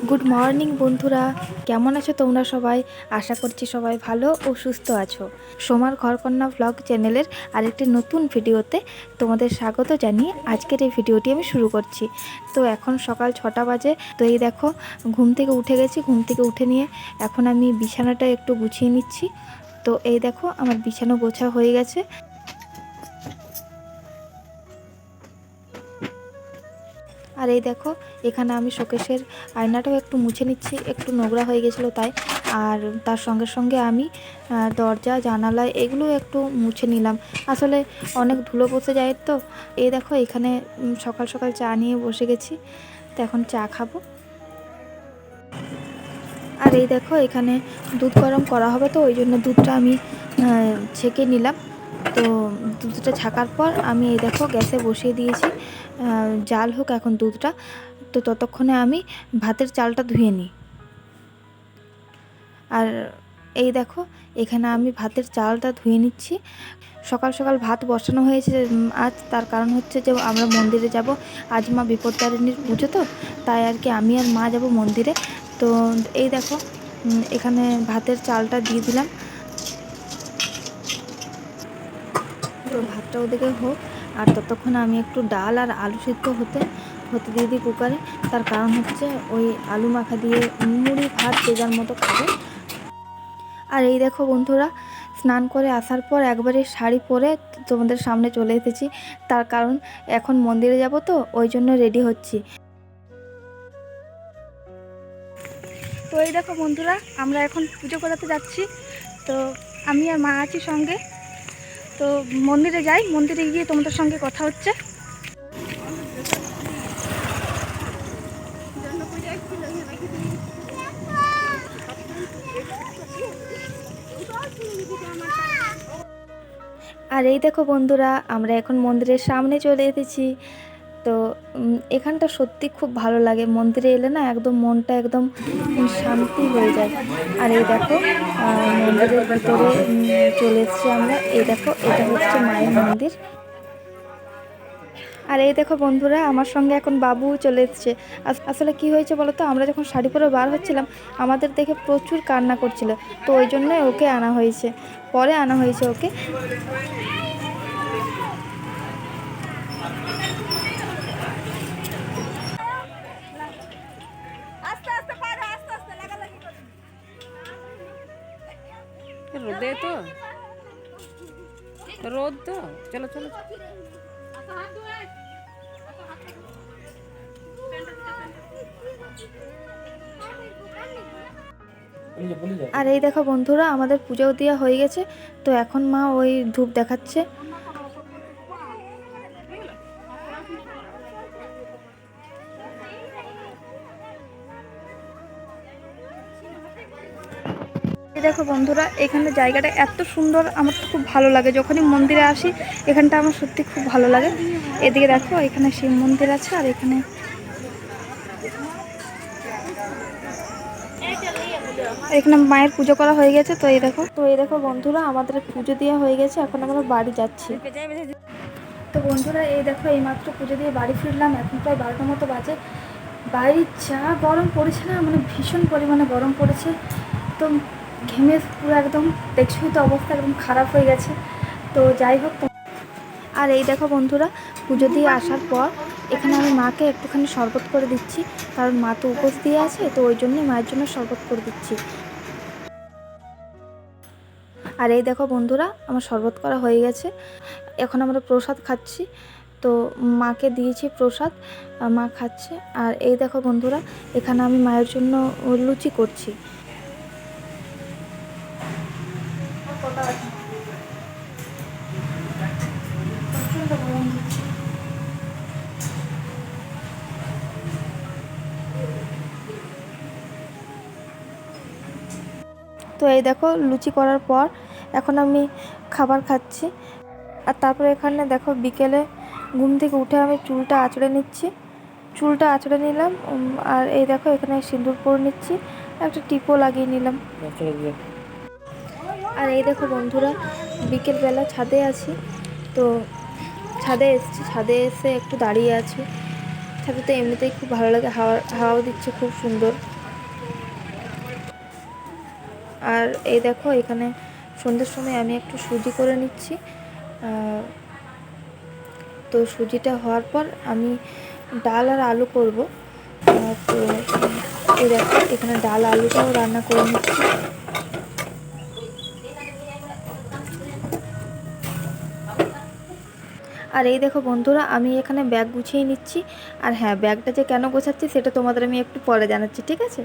Good morning বন্ধুরা, কেমন আছো তোমরা সবাই? আশা করছি সবাই ভালো ও সুস্থ আছো। সোমার ঘরকন্যা ব্লগ চ্যানেলের আরেকটি নতুন ভিডিওতে তোমাদের স্বাগত জানিয়ে আজকের এই ভিডিওটি আমি শুরু করছি। তো এখন সকাল 6টা বাজে। তো এই দেখো, ঘুম থেকে উঠে গেছি। ঘুম থেকে উঠে নিয়ে এখন আমি বিছানাটা একটু গুছিয়ে নিচ্ছি। তো এই দেখো, আমার বিছানা গোছা হয়ে গেছে। আর এই দেখো, এখানে আমি শোকেসের আয়নাটাও একটু মুছে নিচ্ছি, একটু নোংরা হয়ে গেছিলো তাই। আর তার সঙ্গে সঙ্গে আমি দরজা জানালা এগুলো একটু মুছে নিলাম। আসলে অনেক ধুলো বসে যায় তো। এই দেখো, এখানে সকাল সকাল চা নিয়ে বসে গেছি। তো এখন চা খাবো। আর এই দেখো, এখানে দুধ গরম করা হবে, তো ওই জন্য দুধটা আমি ছেঁকে নিলাম। তো দুধটা ছাকার পর আমি এই দেখো গ্যাসে বসিয়ে দিয়েছি, জাল হোক এখন দুধটা। তো ততক্ষণে আমি ভাতের চালটা ধুয়ে নিই। আর এই দেখো, এখানে আমি ভাতের চালটা ধুয়ে নিচ্ছি। সকাল সকাল ভাত বসানো হয়েছে আজ, তার কারণ হচ্ছে যে আমরা মন্দিরে যাব। আজ মা বিপত্তারিণীর পুজো, তো তাই আর কি আমি আর মা যাব মন্দিরে। তো এই দেখো, এখানে ভাতের চালটা দিয়ে দিলাম। তো ভাতটা ওদিকে হোক, আর ততক্ষণ আমি একটু ডাল আর আলু সিদ্ধ হতে দিয়ে দিই কুকারে। তার কারণ হচ্ছে ওই আলু মাখা দিয়ে মুড়ি ভাত যে যার মতো খাবে। আর এই দেখো বন্ধুরা, স্নান করে আসার পর একবারে শাড়ি পরে তোমাদের সামনে চলে এসেছি। তার কারণ এখন মন্দিরে যাব, তো ওই জন্য রেডি হচ্ছি। তো এই দেখো বন্ধুরা, আমরা এখন পুজো করাতে যাচ্ছি। তো আমি আর মা আছি সঙ্গে। তো মন্দিরে যাই, মন্দিরে গিয়ে তোমাদের সঙ্গে কথা হচ্ছে। আর এই দেখো বন্ধুরা, আমরা এখন মন্দিরের সামনে চলে এসেছি। তো এখানটা সত্যি খুব ভালো লাগে। মন্দিরে এলে না একদম মনটা একদম শান্তি হয়ে যায়। আর এই দেখো, মন্দিরের ভিতরে চলে এসেছি আমরা। এই দেখো, এটা হচ্ছে মায়ের মন্দির। আর এই দেখো বন্ধুরা, আমার সঙ্গে এখন বাবু চলে এসছে। আসলে কি হয়েছে বলো তো, আমরা যখন শাড়ি পরে বার হচ্ছিলাম আমাদের দেখে প্রচুর কান্না করছিল। তো ওই জন্য ওকে আনা হয়েছে, পরে আনা হয়েছে ওকে। রোদে তো রোদ তো চলো চলো। আর এই দেখো বন্ধুরা, আমাদের পুজো দেওয়া হয়ে গেছে। তো এখন মা ওই ধূপ দেখাচ্ছে। দেখো বন্ধুরা, এখানে জায়গাটা এত সুন্দর, আমার তো খুব ভালো লাগে। যখনই মন্দিরে আসি এখানটা আমার সত্যি খুব ভালো লাগে। এদিকে দেখো, এখানে শিব মন্দির আছে, আর এখানে মায়ের পুজো করা হয়ে গেছে। তো এই দেখো বন্ধুরা, আমাদের পুজো দেওয়া হয়ে গেছে। এখন আমরা বাড়ি যাচ্ছি। তো বন্ধুরা, এই দেখো এইমাত্র পুজো দিয়ে বাড়ি ফিরলাম। এখন প্রায় 12টার মতো বাজে। বাইরে যা গরম পড়েছে না, মানে ভীষণ পরিমাণে গরম পড়েছে। তো ঘেমে পুরো একদম দেখছোই তো, অবস্থা একদম খারাপ হয়ে গেছে। তো যাই হোক, আর এই দেখো বন্ধুরা, পুজো দিয়ে আসার পর এখানে আমি মাকে একটুখানি শরবত করে দিচ্ছি, কারণ মা তো উপোস দিয়ে আছে। তো ওই জন্যই মায়ের জন্য শরবত করে দিচ্ছি। আর এই দেখো বন্ধুরা, আমার শরবত করা হয়ে গেছে। এখন আমরা প্রসাদ খাচ্ছি। তো মাকে দিয়েছি প্রসাদ, মা খাচ্ছে। আর এই দেখো বন্ধুরা, এখানে আমি মায়ের জন্য লুচি করছি। তো এই দেখো, লুচি করার পর এখন আমি খাবার খাচ্ছি। আর তারপরে এখানে দেখো, বিকেলে ঘুম থেকে উঠে আমি চুলটা আঁচড়ে নিচ্ছি। চুলটা আঁচড়ে নিলাম। আর এই দেখো, এখানে সিঁদুর পরে নিচ্ছি, একটা টিপও লাগিয়ে নিলাম। আর এই দেখো বন্ধুরা, বিকেলবেলা ছাদে আছি। তো ছাদে এসেছি, ছাদে এসে একটু দাঁড়িয়ে আছি। ছাদে তো এমনিতেই খুব ভালো লাগে, হাওয়াও দিচ্ছে খুব সুন্দর। আর এই দেখো এখানে সন্ধ্যের সময় আমি একটু সুজি করে নিচ্ছি। তো সুজিটা হওয়ার পর আমি ডাল আর আলু করব। তো এই দেখো এখানে ডাল আলুটাও রান্না করে নিচ্ছি। আর এই দেখো বন্ধুরা, আমি এখানে ব্যাগ গুছিয়ে নিচ্ছি। আর হ্যাঁ, ব্যাগটা যে কেন গোছাচ্ছি সেটা তোমাদের আমি একটু পরে জানাচ্ছি, ঠিক আছে?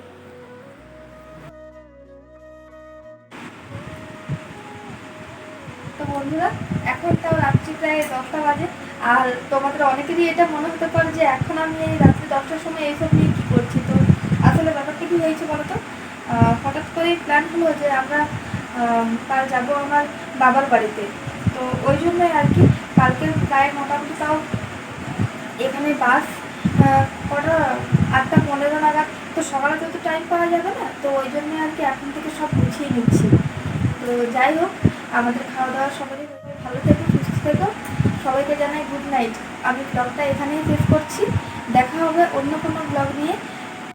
তো বন্ধুরা, এখন তাও রাত্রি প্রায় 10টা বাজে। আর তোমাদের অনেকেরই এটা মনে হতে পারে যে এখন আমি এই রাত্রি 10টার সময় এইসব নিয়ে কী করছি। তো আসলে ব্যাপারটা কী হয়েছে বলো তো, হঠাৎ করেই প্ল্যান হলো যে আমরা কাল যাবো আমার বাবার বাড়িতে। তো ওই জন্যই আর কি কালকে প্রায় মোটামুটি তাও এখানে বাস কটা 8:15 নাগাদ। তো সকালে তো টাইম পাওয়া যাবে না, তো ওই জন্য আর কি এখন থেকে সব গুছিয়ে নিচ্ছি। তো যাই হোক, আমাদের খাওয়া দাওয়া সবাই ভালো থেকো, সুস্থ থেকো। সবাইকে জানাই গুড নাইট। আমি ব্লগটা এখানেই শেষ করছি। দেখা হবে অন্য কোনো ব্লগ নিয়ে।